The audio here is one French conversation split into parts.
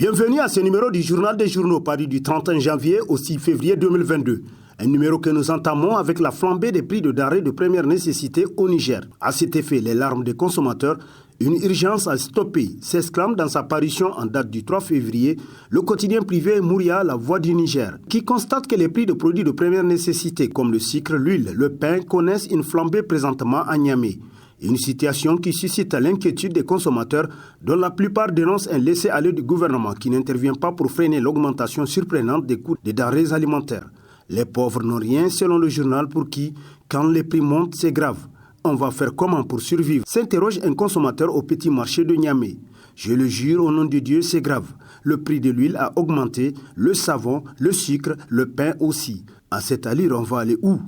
Bienvenue à ce numéro du Journal des Journaux paru du 31 janvier au 6 février 2022. Un numéro que nous entamons avec la flambée des prix de denrées de première nécessité au Niger. À cet effet, les larmes des consommateurs, une urgence à stopper, s'exclame dans sa parution en date du 3 février, le quotidien privé Mouria, la voix du Niger, qui constate que les prix de produits de première nécessité comme le sucre, l'huile, le pain connaissent une flambée présentement à Niamey. Une situation qui suscite l'inquiétude des consommateurs dont la plupart dénoncent un laisser-aller du gouvernement qui n'intervient pas pour freiner l'augmentation surprenante des coûts des denrées alimentaires. Les pauvres n'ont rien selon le journal pour qui, quand les prix montent, c'est grave. On va faire comment pour survivre? S'interroge un consommateur au petit marché de Niamey. Je le jure, au nom de Dieu, c'est grave. Le prix de l'huile a augmenté, le savon, le sucre, le pain aussi. À cette allure, on va aller où?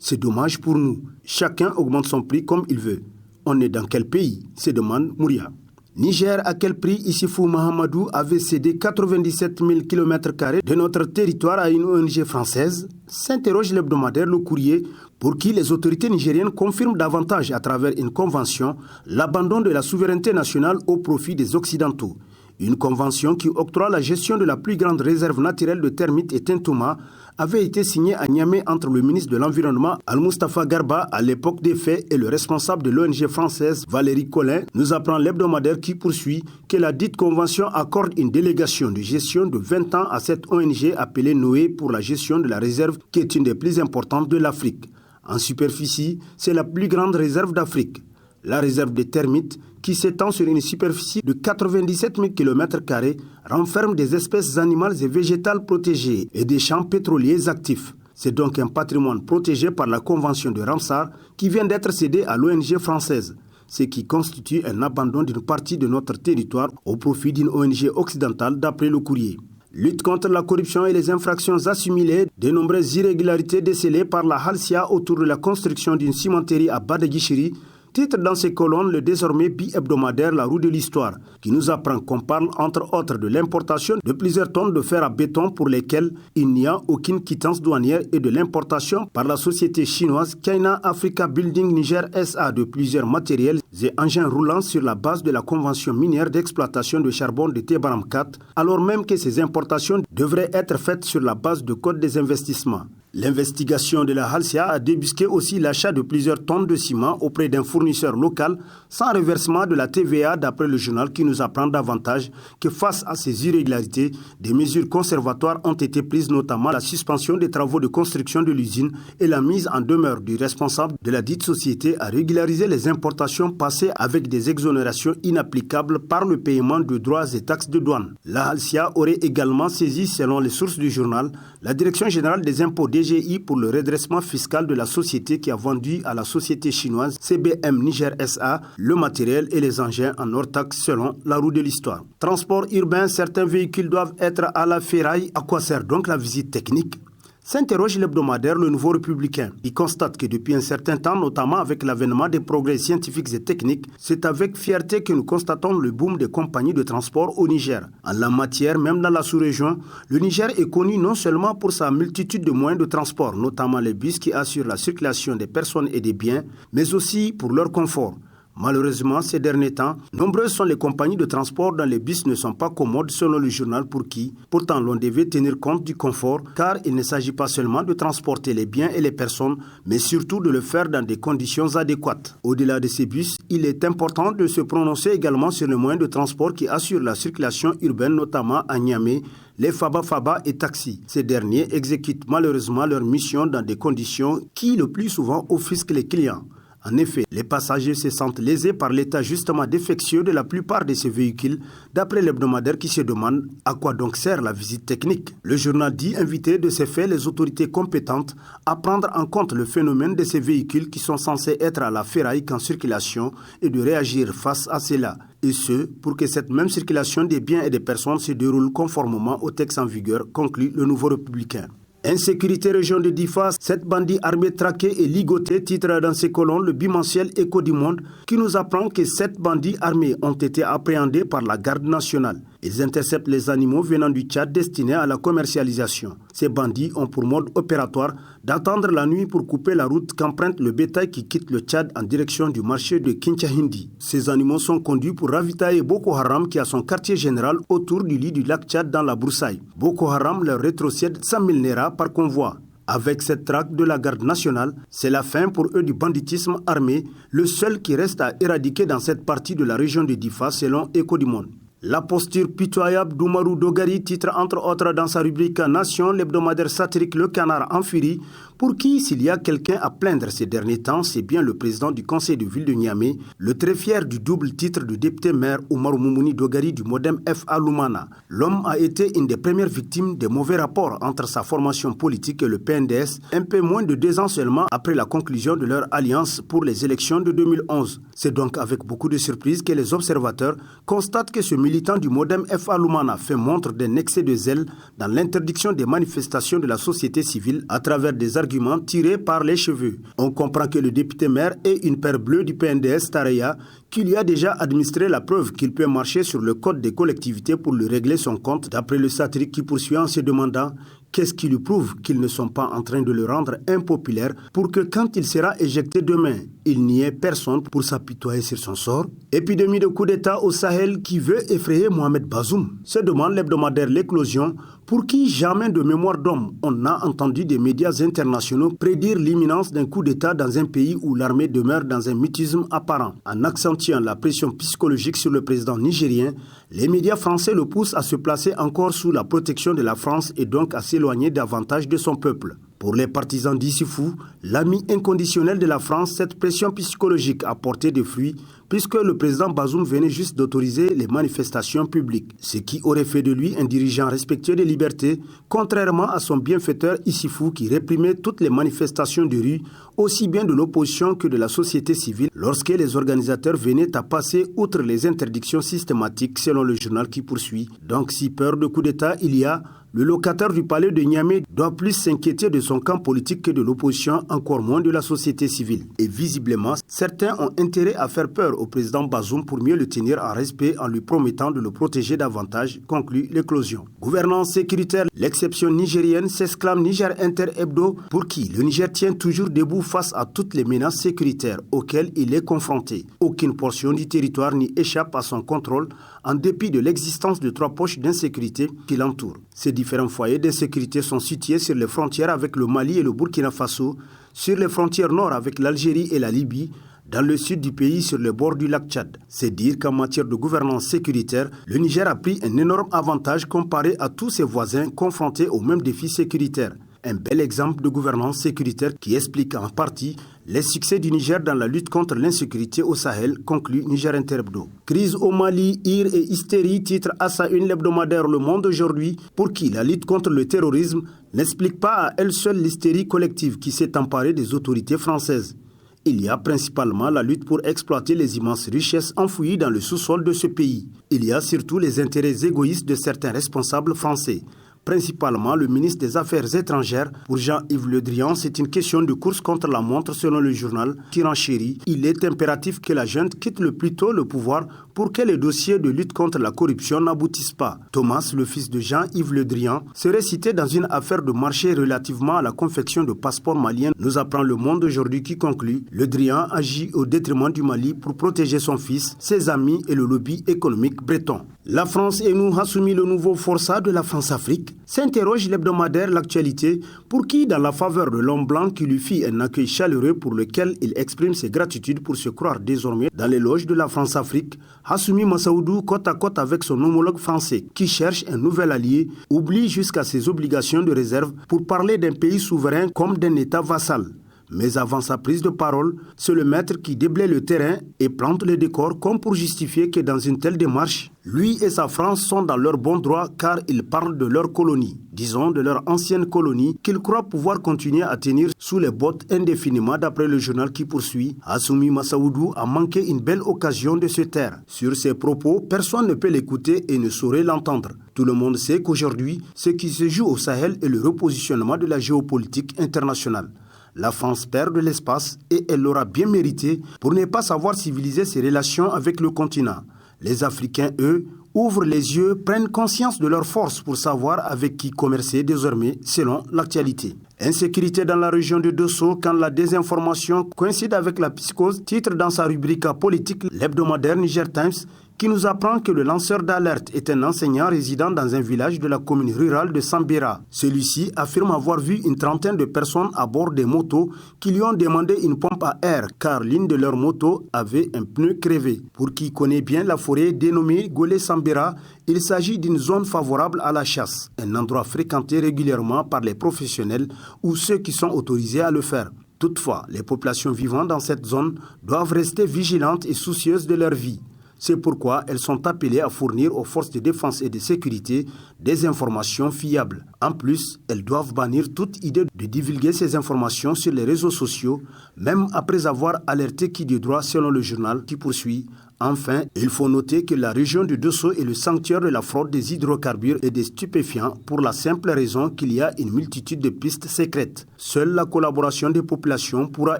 C'est dommage pour nous. Chacun augmente son prix comme il veut. On est dans quel pays? Se demande Mouria. Niger, à quel prix Issifou Mahamadou avait cédé 97 000 km² de notre territoire à une ONG française? S'interroge l'hebdomadaire Le Courrier, pour qui les autorités nigériennes confirment davantage à travers une convention l'abandon de la souveraineté nationale au profit des Occidentaux. Une convention qui octroie la gestion de la plus grande réserve naturelle de termites et tintouma avait été signée à Niamey entre le ministre de l'Environnement Al-Mustafa Garba à l'époque des faits et le responsable de l'ONG française Valérie Collin, nous apprend l'hebdomadaire qui poursuit que la dite convention accorde une délégation de gestion de 20 ans à cette ONG appelée Noé pour la gestion de la réserve qui est une des plus importantes de l'Afrique. En superficie, c'est la plus grande réserve d'Afrique. La réserve des termites, qui s'étend sur une superficie de 97 000 km², renferme des espèces animales et végétales protégées et des champs pétroliers actifs. C'est donc un patrimoine protégé par la Convention de Ramsar qui vient d'être cédé à l'ONG française, ce qui constitue un abandon d'une partie de notre territoire au profit d'une ONG occidentale d'après Le Courrier. Lutte contre la corruption et les infractions assimilées, de nombreuses irrégularités décelées par la Halcia autour de la construction d'une cimenterie à Badaguichiri, titre dans ces colonnes le désormais bi-hebdomadaire La Roue de l'Histoire, qui nous apprend qu'on parle entre autres de l'importation de plusieurs tonnes de fer à béton pour lesquelles il n'y a aucune quittance douanière et de l'importation par la société chinoise China Africa Building Niger SA de plusieurs matériels et engins roulants sur la base de la convention minière d'exploitation de charbon de Tebaram 4, alors même que ces importations devraient être faites sur la base de codes des investissements. L'investigation de la Halcia a débusqué aussi l'achat de plusieurs tonnes de ciment auprès d'un fournisseur local sans reversement de la TVA d'après le journal qui nous apprend davantage que face à ces irrégularités, des mesures conservatoires ont été prises, notamment la suspension des travaux de construction de l'usine et la mise en demeure du responsable de la dite société à régulariser les importations passées avec des exonérations inapplicables par le paiement de droits et taxes de douane. La Halcia aurait également saisi, selon les sources du journal, la Direction générale des impôts DGI pour le redressement fiscal de la société qui a vendu à la société chinoise CBM Niger SA le matériel et les engins en hors taxe selon La Roue de l'Histoire. Transport urbain, certains véhicules doivent être à la ferraille. À quoi sert donc la visite technique? S'interroge l'hebdomadaire Le Nouveau Républicain. Il constate que depuis un certain temps, notamment avec l'avènement des progrès scientifiques et techniques, c'est avec fierté que nous constatons le boom des compagnies de transport au Niger. En la matière, même dans la sous-région, le Niger est connu non seulement pour sa multitude de moyens de transport, notamment les bus qui assurent la circulation des personnes et des biens, mais aussi pour leur confort. Malheureusement, ces derniers temps, nombreuses sont les compagnies de transport dont les bus ne sont pas commodes selon le journal pour qui, pourtant l'on devait tenir compte du confort car il ne s'agit pas seulement de transporter les biens et les personnes, mais surtout de le faire dans des conditions adéquates. Au-delà de ces bus, il est important de se prononcer également sur les moyens de transport qui assurent la circulation urbaine, notamment à Niamey, les Faba et taxis. Ces derniers exécutent malheureusement leur mission dans des conditions qui le plus souvent offusquent les clients. En effet, les passagers se sentent lésés par l'état justement défectueux de la plupart de ces véhicules, d'après l'hebdomadaire qui se demande à quoi donc sert la visite technique. Le journal dit inviter de ces faits les autorités compétentes à prendre en compte le phénomène de ces véhicules qui sont censés être à la ferraille qu'en circulation et de réagir face à cela. Et ce, pour que cette même circulation des biens et des personnes se déroule conformément au texte en vigueur, conclut Le Nouveau Républicain. Insécurité région de Difa, 7 bandits armés traqués et ligotés, titre dans ses colonnes le bimensuel Écho du Monde, qui nous apprend que 7 bandits armés ont été appréhendés par la garde nationale. Ils interceptent les animaux venant du Tchad destinés à la commercialisation. Ces bandits ont pour mode opératoire d'attendre la nuit pour couper la route qu'emprunte le bétail qui quitte le Tchad en direction du marché de Kinshasa. Ces animaux sont conduits pour ravitailler Boko Haram qui a son quartier général autour du lit du lac Tchad dans la broussaille. Boko Haram leur rétrocède 100 000 Naira par convoi. Avec cette traque de la garde nationale, c'est la fin pour eux du banditisme armé, le seul qui reste à éradiquer dans cette partie de la région de Difa selon Echo du Monde. La posture pitoyable d'Oumarou Dogari titre entre autres dans sa rubrique Nation, l'hebdomadaire satirique Le Canard en furie, pour qui, s'il y a quelqu'un à plaindre ces derniers temps, c'est bien le président du conseil de ville de Niamey, le très fier du double titre de député-maire Oumarou Moumouni Dogari du Modem F.A. Lumana. L'homme a été une des premières victimes des mauvais rapports entre sa formation politique et le PNDS, un peu moins de 2 ans seulement après la conclusion de leur alliance pour les élections de 2011. C'est donc avec beaucoup de surprise que les observateurs constatent que ce militant du Modem F.A. Lumana fait montre d'un excès de zèle dans l'interdiction des manifestations de la société civile à travers des arguments tirés par les cheveux. On comprend que le député-maire est une paire bleue du PNDS Tareya qui lui a déjà administré la preuve qu'il peut marcher sur le code des collectivités pour lui régler son compte, d'après le satirique qui poursuit en se demandant qu'est-ce qui lui prouve qu'ils ne sont pas en train de le rendre impopulaire pour que quand il sera éjecté demain, il n'y ait personne pour s'apitoyer sur son sort. Épidémie de coup d'État au Sahel qui veut effrayer Mohamed Bazoum, se demande l'hebdomadaire L'Éclosion, pour qui jamais de mémoire d'homme on a entendu des médias internationaux prédire l'imminence d'un coup d'État dans un pays où l'armée demeure dans un mutisme apparent. En accentuant la pression psychologique sur le président nigérien, les médias français le poussent à se placer encore sous la protection de la France et donc à s'éloigner davantage de son peuple. Pour les partisans d'Issifou, l'ami inconditionnel de la France, cette pression psychologique a porté des fruits puisque le président Bazoum venait juste d'autoriser les manifestations publiques, ce qui aurait fait de lui un dirigeant respectueux des libertés, contrairement à son bienfaiteur Issifou qui réprimait toutes les manifestations de rue, aussi bien de l'opposition que de la société civile, lorsque les organisateurs venaient à passer outre les interdictions systématiques, selon le journal qui poursuit. Donc si peur de coup d'État il y a, le locataire du palais de Niamey doit plus s'inquiéter de son camp politique que de l'opposition, encore moins de la société civile. Et visiblement, certains ont intérêt à faire peur au président Bazoum pour mieux le tenir en respect en lui promettant de le protéger davantage, conclut L'Éclosion. Gouvernance sécuritaire, l'exception nigérienne s'exclame Niger Inter Hebdo, pour qui le Niger tient toujours debout face à toutes les menaces sécuritaires auxquelles il est confronté. Aucune portion du territoire n'y échappe à son contrôle, en dépit de l'existence de 3 poches d'insécurité qui l'entourent. Ces différents foyers d'insécurité sont situés sur les frontières avec le Mali et le Burkina Faso, sur les frontières nord avec l'Algérie et la Libye, dans le sud du pays sur le bord du lac Tchad. C'est dire qu'en matière de gouvernance sécuritaire, le Niger a pris un énorme avantage comparé à tous ses voisins confrontés aux mêmes défis sécuritaires. Un bel exemple de gouvernance sécuritaire qui explique en partie les succès du Niger dans la lutte contre l'insécurité au Sahel, conclut Niger Inter Hebdo. Crise au Mali, ire et hystérie, titre à sa une l'hebdomadaire Le Monde aujourd'hui, pour qui la lutte contre le terrorisme n'explique pas à elle seule l'hystérie collective qui s'est emparée des autorités françaises. Il y a principalement la lutte pour exploiter les immenses richesses enfouies dans le sous-sol de ce pays. Il y a surtout les intérêts égoïstes de certains responsables français, principalement le ministre des Affaires étrangères. Pour Jean-Yves Le Drian, c'est une question de course contre la montre selon le journal qui renchérit. Il est impératif que la junte quitte le plus tôt le pouvoir pour que les dossiers de lutte contre la corruption n'aboutissent pas. Thomas, le fils de Jean-Yves Le Drian, serait cité dans une affaire de marché relativement à la confection de passeports maliens, nous apprend Le Monde aujourd'hui qui conclut. Le Drian agit au détriment du Mali pour protéger son fils, ses amis et le lobby économique breton. La France et nous a soumis le nouveau forçat de la France-Afrique, s'interroge l'hebdomadaire L'Actualité, pour qui, dans la faveur de l'homme blanc qui lui fit un accueil chaleureux pour lequel il exprime ses gratitudes pour se croire désormais dans les loges de la France-Afrique, Hassoumi Massaoudou, côte à côte avec son homologue français, qui cherche un nouvel allié, oublie jusqu'à ses obligations de réserve pour parler d'un pays souverain comme d'un État vassal. Mais avant sa prise de parole, c'est le maître qui déblaye le terrain et plante le décor comme pour justifier que dans une telle démarche, lui et sa France sont dans leur bon droit car ils parlent de leur colonie, disons de leur ancienne colonie qu'ils croient pouvoir continuer à tenir sous les bottes indéfiniment d'après le journal qui poursuit. Hassoumi Massaoudou a manqué une belle occasion de se taire. Sur ses propos, personne ne peut l'écouter et ne saurait l'entendre. Tout le monde sait qu'aujourd'hui, ce qui se joue au Sahel est le repositionnement de la géopolitique internationale. La France perd de l'espace et elle l'aura bien mérité pour ne pas savoir civiliser ses relations avec le continent. Les Africains, eux, ouvrent les yeux, prennent conscience de leur force pour savoir avec qui commercer désormais selon l'actualité. Insécurité dans la région de Dosso quand la désinformation coïncide avec la psychose, titre dans sa rubrique politique l'hebdomadaire Niger Times, qui nous apprend que le lanceur d'alerte est un enseignant résidant dans un village de la commune rurale de Sambera. Celui-ci affirme avoir vu une trentaine de personnes à bord des motos qui lui ont demandé une pompe à air car l'une de leurs motos avait un pneu crevé. Pour qui connaît bien la forêt dénommée Golé Sambera, il s'agit d'une zone favorable à la chasse, un endroit fréquenté régulièrement par les professionnels ou ceux qui sont autorisés à le faire. Toutefois, les populations vivant dans cette zone doivent rester vigilantes et soucieuses de leur vie. C'est pourquoi elles sont appelées à fournir aux forces de défense et de sécurité des informations fiables. En plus, elles doivent bannir toute idée de divulguer ces informations sur les réseaux sociaux, même après avoir alerté qui de droit selon le journal qui poursuit. Enfin, il faut noter que la région de Dosso est le sanctuaire de la fraude des hydrocarbures et des stupéfiants pour la simple raison qu'il y a une multitude de pistes secrètes. Seule la collaboration des populations pourra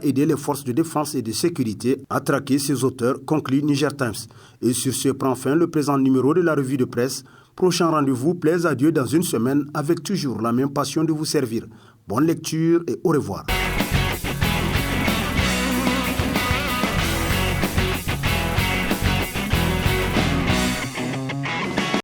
aider les forces de défense et de sécurité à traquer ces auteurs, conclut Niger Times. Et sur ce prend fin le présent numéro de la revue de presse. Prochain rendez-vous, plaise à Dieu dans une semaine avec toujours la même passion de vous servir. Bonne lecture et au revoir.